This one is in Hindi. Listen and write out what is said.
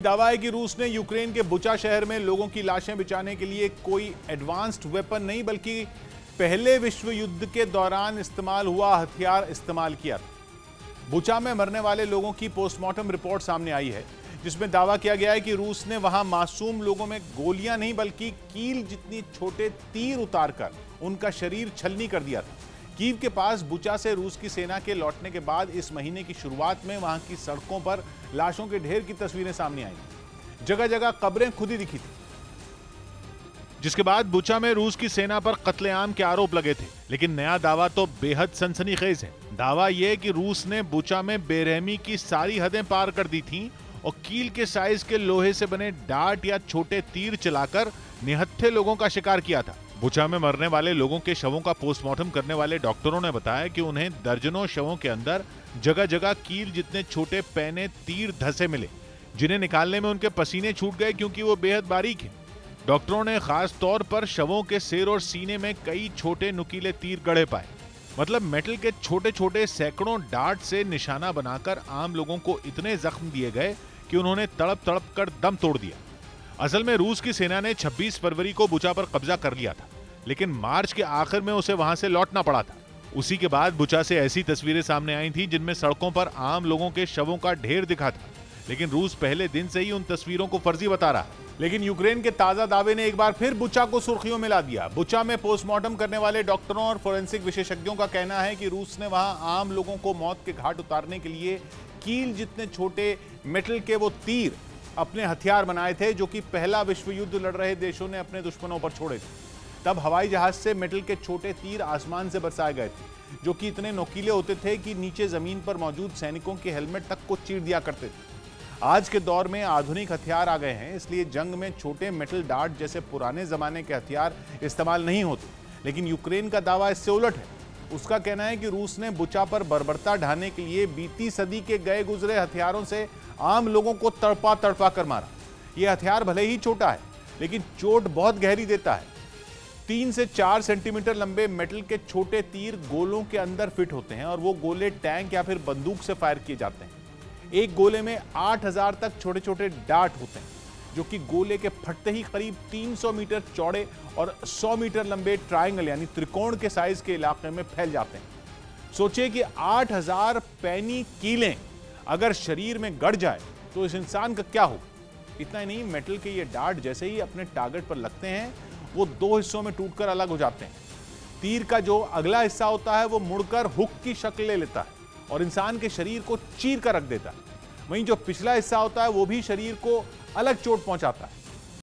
दावा है कि रूस ने यूक्रेन के बुचा शहर में लोगों की लाशें बचाने के लिए कोई एडवांस्ड वेपन नहीं बल्कि पहले विश्व युद्ध के दौरान इस्तेमाल हुआ हथियार इस्तेमाल किया था। बुचा में मरने वाले लोगों की पोस्टमार्टम रिपोर्ट सामने आई है जिसमें दावा किया गया है कि रूस ने वहां मासूम लोगों में गोलियां नहीं बल्कि कील जितनी छोटे तीर उतारकर उनका शरीर छलनी कर दिया था। कीव के पास बुचा से रूस की सेना के लौटने के बाद इस महीने की शुरुआत में वहां की सड़कों पर लाशों के ढेर की तस्वीरें सामने आई। जगह जगह कब्रें खुदी दिखी थी, जिसके बाद बुचा में रूस की सेना पर कत्लेआम के आरोप लगे थे। लेकिन नया दावा तो बेहद सनसनीखेज है। दावा यह कि रूस ने बुचा में बेरहमी की सारी हदें पार कर दी थीं और कील के साइज के लोहे से बने डार्ट या छोटे तीर चलाकर निहत्थे लोगों का शिकार किया था। बुचा में मरने वाले लोगों के शवों का पोस्टमार्टम करने वाले डॉक्टरों ने बताया कि उन्हें दर्जनों शवों के अंदर जगह जगह कील जितने छोटे पैने तीर धंसे मिले, जिन्हें निकालने में उनके पसीने छूट गए क्योंकि वो बेहद बारीक हैं। डॉक्टरों ने खास तौर पर शवों के सिर और सीने में कई छोटे नुकीले तीर गड़े पाए। मतलब मेटल के छोटे छोटे सैकड़ों डार्ट से निशाना बनाकर आम लोगों को इतने जख्म दिए गए कि उन्होंने तड़प तड़प कर दम तोड़ दिया। असल में रूस की सेना ने 26 फरवरी को बुचा पर कब्जा कर लिया था, लेकिन मार्च के आखिर में उसे वहां से लौटना पड़ा था। उसी के बाद बुचा से ऐसी तस्वीरें सामने आई थी जिनमें सड़कों पर आम लोगों के शवों का ढेर दिखा था। लेकिन रूस पहले दिन से ही उन तस्वीरों को फर्जी बता रहा है। लेकिन यूक्रेन के ताजा दावे ने एक बार फिर बुचा को सुर्खियों में ला दिया। बुचा में पोस्टमार्टम करने वाले डॉक्टरों और फोरेंसिक विशेषज्ञों का कहना है कि रूस ने वहां आम लोगों को मौत के घाट उतारने के लिए कील जितने छोटे मेटल के वो तीर अपने हथियार बनाए थे जो कि पहला विश्व युद्ध लड़ रहे देशों ने अपने दुश्मनों पर छोड़े थे। तब हवाई जहाज से मेटल के छोटे तीर आसमान से बरसाए गए थे जो कि इतने नोकीले होते थे कि नीचे जमीन पर मौजूद सैनिकों के हेलमेट तक को चीर दिया करते थे। आज के दौर में आधुनिक हथियार आ गए हैं, इसलिए जंग में छोटे मेटल डार्ट जैसे पुराने जमाने के हथियार इस्तेमाल नहीं होते। लेकिन यूक्रेन का दावा इससे उलट है। उसका कहना है कि रूस ने बुचा पर बर्बरता ढाने के लिए बीती सदी के गए गुजरे हथियारों से आम लोगों को तड़पा तड़पा कर मारा। यह हथियार भले ही छोटा है लेकिन चोट बहुत गहरी देता है। 3 से 4 सेंटीमीटर लंबे मेटल के छोटे तीर गोलों के अंदर फिट होते हैं और वो गोले टैंक या फिर बंदूक से फायर किए जाते हैं। एक गोले में 8000 तक छोटे छोटे डार्ट होते हैं जो कि गोले के फटते ही करीब 300 मीटर चौड़े और 100 मीटर लंबे ट्रायंगल यानी त्रिकोण के साइज के इलाके में फैल जाते हैं। सोचिए कि 8000 पैनी कीलें अगर शरीर में गड़ जाए तो इस इंसान का क्या होगा। इतना ही नहीं, मेटल के ये डार्ट जैसे ही अपने टारगेट पर लगते हैं वो 2 हिस्सों में टूटकर अलग हो जाते हैं। तीर का जो अगला हिस्सा होता है वो मुड़कर हुक की शक्ल ले लेता है और इंसान के शरीर को चीर कर रख देता है। वहीं जो पिछला हिस्सा होता है वो भी शरीर को अलग चोट पहुंचाता है।